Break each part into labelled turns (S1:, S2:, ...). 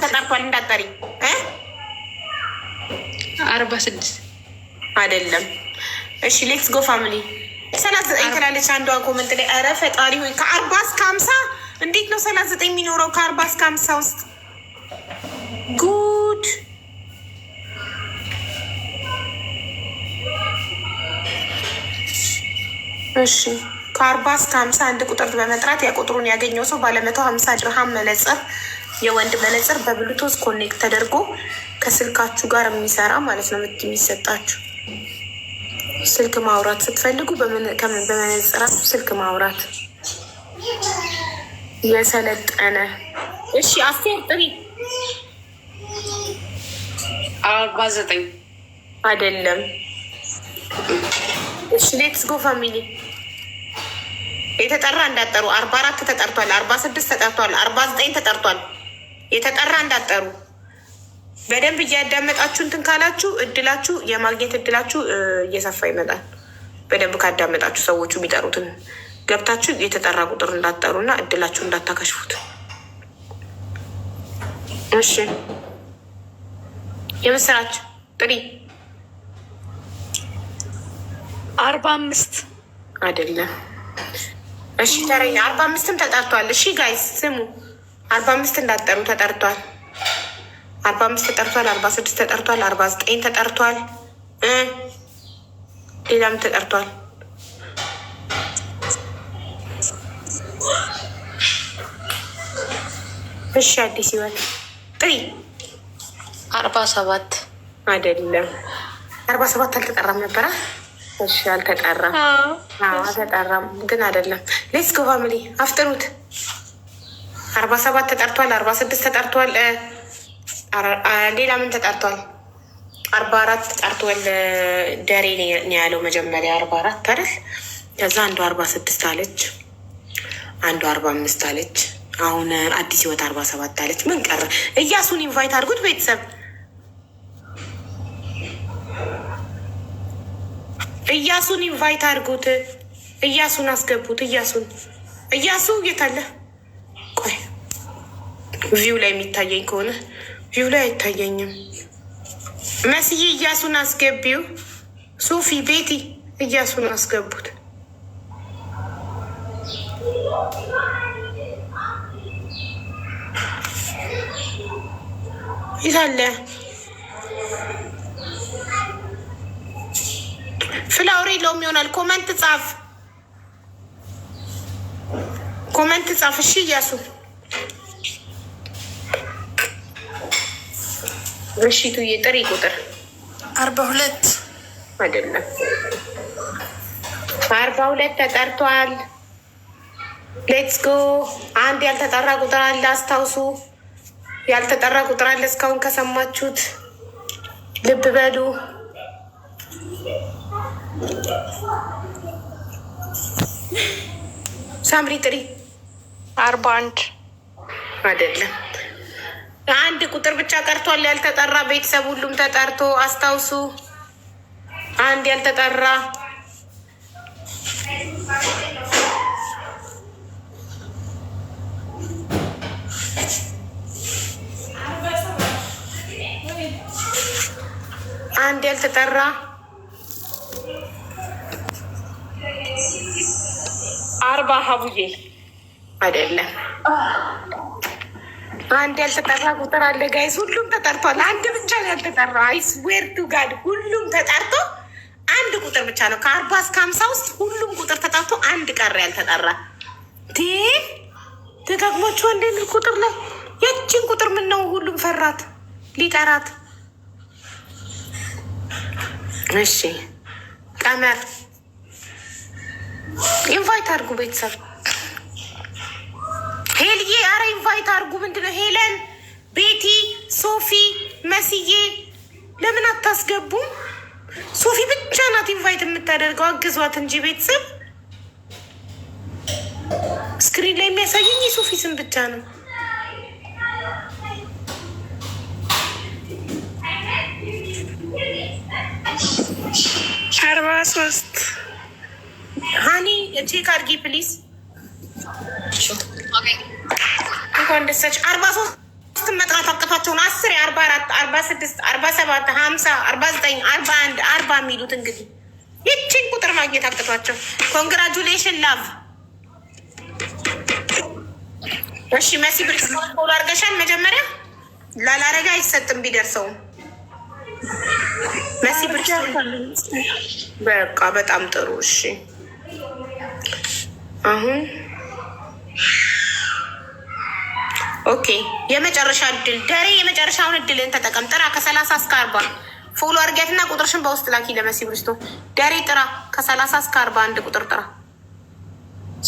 S1: ተጠርቷል እንዳጠሪ
S2: 46
S1: አይደለም። እሺ ሌትስ ጎ ፋሚሊ 39 ትላለች አንዷ ኮመንት ላይ። ኧረ ፈጣሪ ሆይ ከ40 እስከ 50 እንዴት ነው 39 የሚኖረው? ከ40 እስከ 50 ውስጥ ጉድ። እሺ ከ40 እስከ 50 አንድ ቁጥር በመጥራት የቁጥሩን ያገኘው ሰው ባለ 150 ድርሃም መነጽር፣ የወንድ መነጽር በብሉቱዝ ኮኔክት ተደርጎ ከስልካችሁ ጋር የሚሰራ ማለት ነው የሚሰጣችሁ። ስልክ ማውራት ስትፈልጉ በመነጽራችሁ ስልክ ማውራት የሰለጠነ። እሺ አስቴር ጥሪ
S2: 49
S1: አይደለም። እሺ ሌትስ ጎ ፋሚሊ የተጠራ እንዳጠሩ 44 ተጠርቷል፣ 46 ተጠርቷል፣ 49 ተጠርቷል። የተጠራ እንዳጠሩ በደንብ እያዳመጣችሁ እንትን ካላችሁ እድላችሁ የማግኘት እድላችሁ እየሰፋ ይመጣል። በደንብ ካዳመጣችሁ ሰዎቹ የሚጠሩትን ገብታችሁ የተጠራ ቁጥር እንዳጠሩና እድላችሁ እንዳታከሽፉት። እሺ የምስራች ጥሪ
S2: 45
S1: አይደለም። እሺ ተረኛ 45ም ተጠርቷል። እሺ ጋይስ ስሙ 45 እንዳጠሩ ተጠርቷል። 45 ተጠርቷል። 46 ተጠርቷል። 49 ተጠርቷል። ሌላም ተጠርቷል። እሺ አዲስ ህይወት ጥሪ
S2: 47
S1: አይደለም። 47 አልተጠራም ነበረ። እሺ አልተጠራም። አልተጠራም ግን አይደለም። ሌትስ ጎ ፋሚሊ አፍጥሩት። 47 ተጠርቷል። 46 ተጠርቷል። ሌላ ምን ተጠርቷል? 44 ተጠርቷል። ደሬ ነው ያለው መጀመሪያ 44 አይደል? ከዛ አንዱ 46 አለች፣ አንዱ 45 አለች። አሁን አዲስ ህይወት 47 አለች። ምን ቀረ? እያሱን ኢንቫይት አድርጉት ቤተሰብ። እያሱን ኢንቫይት አድርጉት። እያሱን አስገቡት። እያሱ የታለ? ቆይ ቪው ላይ የሚታየኝ ከሆነ ቪው ላይ አይታየኝም። መስዬ እያሱን አስገቢው። ሶፊ ቤቲ እያሱን አስገቡት። ይታለ ፍላውሬ ለውም ይሆናል። ኮመንት ጻፍ፣ ኮመንት ጻፍ። እሺ እያሱ እሺቱ የጥሪ ቁጥር
S2: 42
S1: አይደለም። 42 ተጠርቷል። ሌትስ ጎ። አንድ ያልተጠራ ቁጥር አለ፣ አስታውሱ። ያልተጠራ ቁጥር አለ። እስካሁን ከሰማችሁት ልብ በሉ። ሳምሪ ጥሪ
S2: 41
S1: አይደለም። አንድ ቁጥር ብቻ ቀርቷል ያልተጠራ። ቤተሰብ ሁሉም ተጠርቶ አስታውሱ። አንድ ያልተጠራ አንድ ያልተጠራ 40 ሀቡዬ አይደለም። አንድ ያልተጠራ ቁጥር አለ ጋይስ። ሁሉም ተጠርቷል። አንድ ብቻ ነው ያልተጠራ። አይስዌር ቱ ጋድ ሁሉም ተጠርቶ አንድ ቁጥር ብቻ ነው። ከ40 እስከ 50 ውስጥ ሁሉም ቁጥር ተጠርቶ አንድ ቀረ ያልተጠራ። ደጋግሞቹ አንድ ቁጥር ላይ ያችን ቁጥር ምን ነው ሁሉም ፈራት ሊጠራት። እሺ ቀመር ኢንቫይት አድርጉ ቤተሰብ። ሄልዬ አረ ኢንቫይት አድርጉ። ምንድነው ሄለን፣ ቤቲ፣ ሶፊ፣ መስዬ ለምን አታስገቡም? ሶፊ ብቻ ናት ኢንቫይት የምታደርገው። አግዟት እንጂ ቤተሰብ። ስክሪን ላይ የሚያሳየኝ የሶፊ ስም ብቻ ነው።
S2: አርባ 43
S1: ሀኒ ቼክ አድርጊ ፕሊዝ። እንኳን ደሳች 43 15 መጥራት አቅቷቸውን 10 44 46 47 50 49 41 40 የሚሉት እንግዲህ ይችን ቁጥር ማግኘት አቅቷቸው። ኮንግራጁሌሽን ላቭ። እሺ መሲ ብሪክስ ፎሎ አድርገሻል። መጀመሪያ ላላረጋ አይሰጥም ቢደርሰውም መሲ ብሪክስ በቃ በጣም ጥሩ። እሺ አሁን ኦኬ የመጨረሻ እድል ደሬ፣ የመጨረሻውን እድልን ተጠቀም። ጥራ ከ30 እስከ 40 ፎሎ አድርጊያትና ቁጥርሽን በውስጥ ላኪ ለመሲ ብሪስቶ። ደሬ ጥራ ከ30 እስከ 41 ቁጥር ጥራ።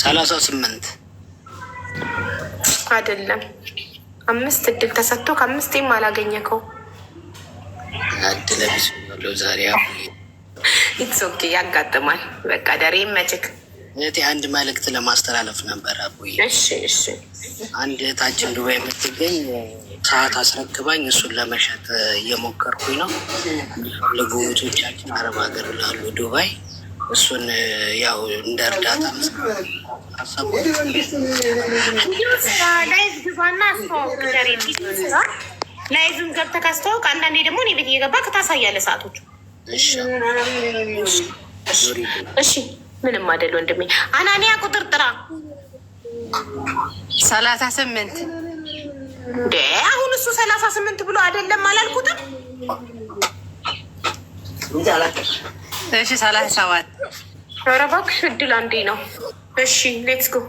S3: 38
S1: አይደለም 5 እድል ተሰጥቶ ከ5ም አላገኘከው።
S3: አድለብስ ነው ዛሬ።
S1: ኢትስ ኦኬ ያጋጥማል። በቃ ደሬ መችክ
S3: እህቴ አንድ መልእክት ለማስተላለፍ ነበር። አቡዬ
S1: እሺ እሺ።
S3: አንድ እህታችን ዱባይ የምትገኝ ሰዓት አስረክባኝ እሱን ለመሸጥ እየሞከርኩኝ ነው። ለጎቶቻችን አረብ ሀገር ላሉ ዱባይ እሱን ያው እንደ እርዳታ
S1: ላይቭ ግባና አስተዋውቅ። ደሬ ላይቭም ገብተህ ካስተዋውቅ፣ አንዳንዴ ደግሞ እኔ ቤት እየገባ ከታሳያለህ ሰዓቶቹ። እሺ ምንም አይደል ወንድሜ። አናንያ ቁጥር ጥራ።
S2: 38
S1: እንዴ አሁን እሱ 38 ብሎ አይደለም አላልኩትም?
S2: እሺ 37
S1: ኧረ እባክሽ እድል አንዴ ነው። እሺ ሌትስ ጎ።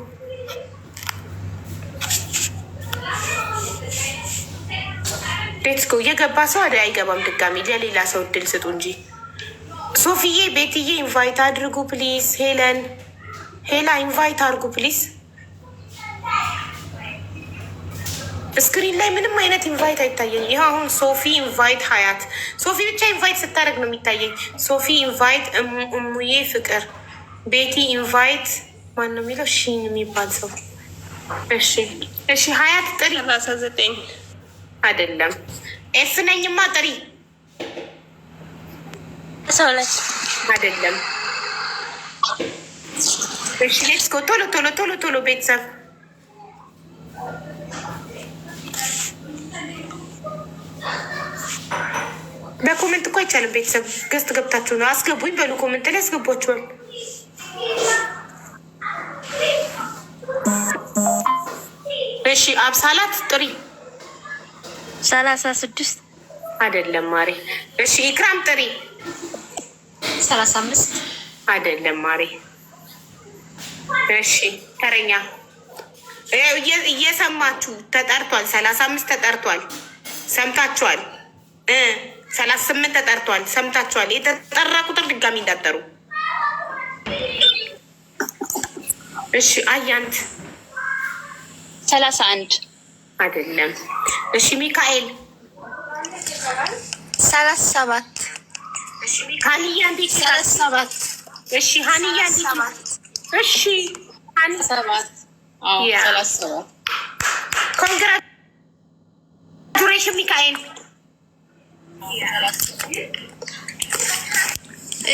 S1: ሌትስ ጎ። የገባ ሰው አይገባም ድጋሚ። ለሌላ ሰው እድል ስጡ እንጂ። ሶፊዬ፣ ቤትዬ ኢንቫይት አድርጉ ፕሊዝ። ሄላ ኢንቫይት አድርጉ ፕሊዝ። ስክሪን ላይ ምንም አይነት ኢንቫይት አይታየኝ። ይህ አሁን ሶፊ ኢንቫይት ሀያት፣ ሶፊ ብቻ ኢንቫይት ስታደርግ ነው የሚታየኝ። ሶፊ ኢንቫይት እሙዬ ፍቅር፣ ቤቲ ኢንቫይት ማን ነው የሚለው? ሺን የሚባል ሰው። እሺ እሺ። ሀያት ጥሪ።
S2: 39
S1: አይደለም ኤፍ ነኝማ ጥሪ።
S2: 12
S1: አይደለም። እሺ ሌትስ ጎ። ቶሎ ቶሎ ቶሎ ቶሎ ቤተሰብ በኮሜንት እኮ አይቻልም። ቤተሰብ ገዝት ገብታችሁ ነው አስገቡኝ በሉ። ኮሜንት ላይ አስገቧችኋል። እሺ አብሳላት ጥሪ።
S2: 36
S1: አይደለም ማሬ። እሺ ኢክራም ጥሪ።
S2: 35
S1: አይደለም ማሬ። እሺ ተረኛ እየሰማችሁ ተጠርቷል። 35 ተጠርቷል። ሰምታችኋል። 38 ተጠርቷል። ሰምታችኋል። የተጠራ ቁጥር ድጋሚ እንዳጠሩ። እሺ አያንት
S2: 31
S1: አይደለም። እሺ ሚካኤል
S2: 37
S1: ሀኒያ እንዴት
S2: 37
S1: እሺ ሀኒያ እንዴት እሺ ሀኒ
S2: 7 37
S1: ኮንግራቹሌሽን ሚካኤል።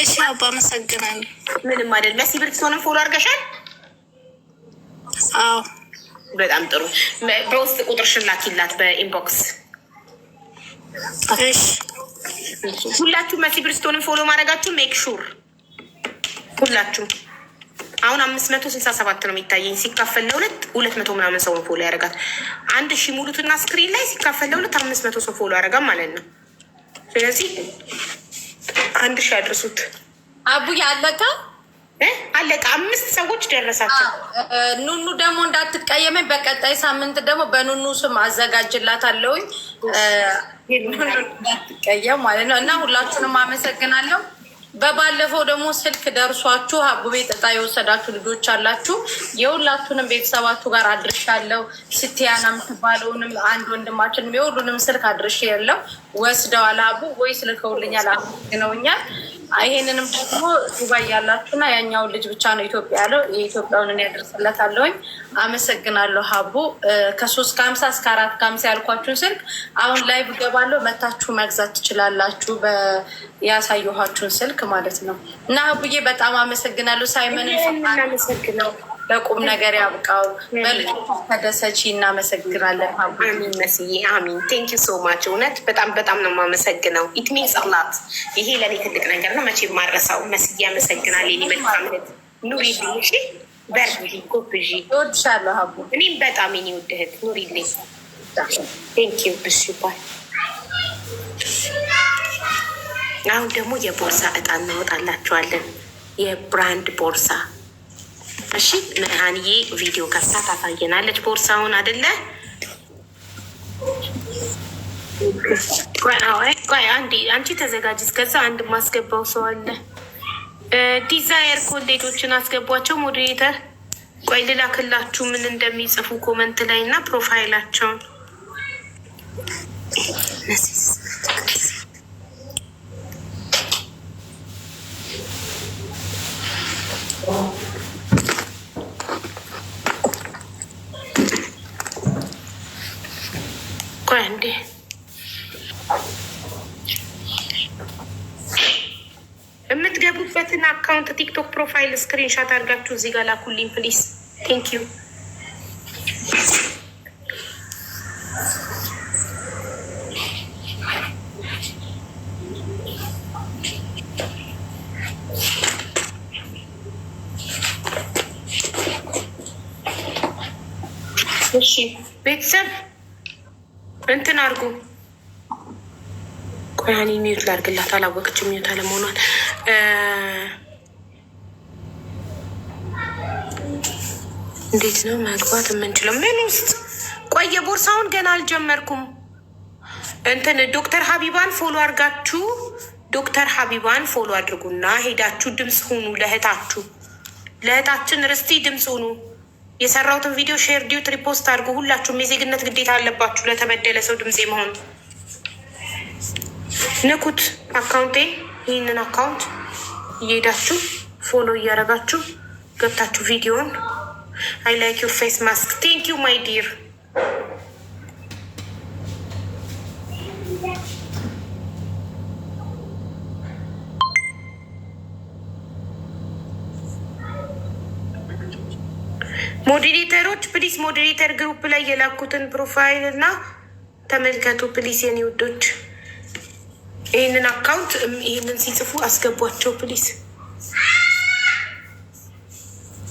S2: እሺ አባ አመሰግናለሁ።
S1: ምንም አይደል። መሲ ብርክሶንም ፎሎ አድርገሻል?
S2: አዎ
S1: በጣም ጥሩ። በውስጥ ቁጥርሽን ላኪላት በኢንቦክስ።
S2: እሺ
S1: ሁላችሁ መሲ ብሪስቶንን ፎሎ ማድረጋችሁ ሜክ ሹር ሁላችሁ። አሁን 567 ነው የሚታየኝ። ሲካፈል ለሁለት 200 ምናምን ሰው ፎሎ ያደርጋል። 1000 ሙሉትና ስክሪን ላይ ሲካፈል ለሁለት 500 ሰው ፎሎ ያደርጋል ማለት ነው። ስለዚህ 1000 ያድርሱት።
S2: አቡዬ አለቀ
S1: አለቀ። 5 ሰዎች ደረሳቸው።
S2: ኑኑ ደግሞ እንዳትቀየመኝ፣ በቀጣይ ሳምንት ደግሞ በኑኑ ስም አዘጋጅላታለሁኝ። እንዳትቀየም ማለት ነው። እና ሁላችሁንም አመሰግናለሁ። በባለፈው ደግሞ ስልክ ደርሷችሁ ሀቡ ቤት እጣ የወሰዳችሁ ልጆች አላችሁ። የሁላችሁንም ቤተሰባችሁ ጋር አድርሻለሁ። ስትያና የምትባለውንም አንድ ወንድማችንም የሁሉንም ስልክ አድርሽ የለው ወስደዋል። ሀቡ ወይ ስልከውልኛል፣ አመሰግነውኛል። ይሄንንም ደግሞ ዱባይ ያላችሁና ያኛውን ልጅ ብቻ ነው ኢትዮጵያ ያለው። የኢትዮጵያውን ያደርስለታለሁኝ። አመሰግናለሁ ሀቡ። ከ350 እስከ 450 ያልኳችሁን ስልክ አሁን ላይ ብገባለሁ፣ መታችሁ መግዛት ትችላላችሁ። ያሳየኋችሁን ስልክ ማለት ነው። እና ሀቡዬ በጣም አመሰግናለሁ። ሳይመንን
S1: አመሰግነው
S2: ለቁም ነገር ያብቃው። በልጆች ተደሰቺ። እናመሰግናለን።
S1: አሚን መስዬ አሚን። ቴንክ ዩ ሶ ማች። እውነት በጣም ነው የማመሰግነው። ኢትሜ ጸላት ይሄ ለእኔ ትልቅ ነገር ነው። መቼ ማረሳው። መስዬ አመሰግናል። ኔ መልካም እህት ኑሪልኝ። እሺ በርጂ ኮፕዢ
S2: እወድሻለሁ ሀቡ።
S1: እኔም በጣም ኔ ውድ እህት ኑሪልኝ። ቴንክ ዩ። እሺ ባይ። አሁን ደግሞ የቦርሳ እጣ እናወጣላችኋለን። የብራንድ ቦርሳ። እሺ መሀንዬ ቪዲዮ ከፍታ ታሳየናለች ቦርሳውን አይደለ? ቆይ አንዴ አንቺ ተዘጋጅ። እስከዛ አንድ ማስገባው ሰው አለ። ዲዛየር ኮሌጆችን አስገቧቸው ሞዴሬተር። ቆይ ልላክላችሁ ምን እንደሚጽፉ ኮመንት ላይ እና ፕሮፋይላቸውን ቆይ አንዴ የምትገቡበትን አካውንት ቲክቶክ ፕሮፋይል ስክሪንሻት አድርጋችሁ እዚህ ጋር ላኩልኝ ፕሊስ። ቴንክ ዩ። እሺ ቤተሰብ እንትን አድርጉ። ቆይ እኔ ሚዩት ላድርግላት። አላወቀችም ሚዩት አለመሆኗን። እንዴት ነው መግባት የምንችለው? ምን ውስጥ? ቆይ የቦርሳውን ገና አልጀመርኩም። እንትን ዶክተር ሀቢባን ፎሎ አድርጋችሁ ዶክተር ሀቢባን ፎሎ አድርጉና ሄዳችሁ ድምፅ ሁኑ ለእህታችሁ፣ ለእህታችን ርስቲ ድምፅ ሁኑ። የሰራሁትን ቪዲዮ ሼር ዲዩት ሪፖስት አድርጉ። ሁላችሁም የዜግነት ግዴታ አለባችሁ ለተበደለ ሰው ድምፄ መሆን። ንኩት አካውንቴን። ይህንን አካውንት እየሄዳችሁ ፎሎ እያደረጋችሁ ገብታችሁ ቪዲዮን አይ ላይክ ዩር ፌስ ማስክ ቴንክ ዩ ማይ ዲር። ሞዴሬተሮች ፕሊስ ሞዴሬተር ግሩፕ ላይ የላኩትን ፕሮፋይል እና ተመልከቱ ፕሊስ የኔ ውዶች። ይህንን አካውንት ይህንን ሲጽፉ አስገቧቸው ፕሊስ።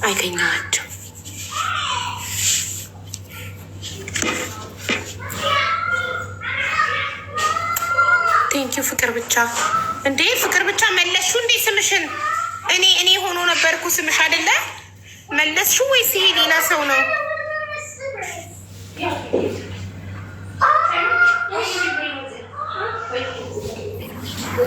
S1: አይገኘዋቸው። ቴንኪዩ ፍቅር ብቻ። እንዴ ፍቅር ብቻ መለስሹ እንዴ ስምሽን? እኔ ሆኖ ነበርኩ ስምሽ አይደለ? መለስሹ ወይስ ይሄ ሌላ ሰው ነው?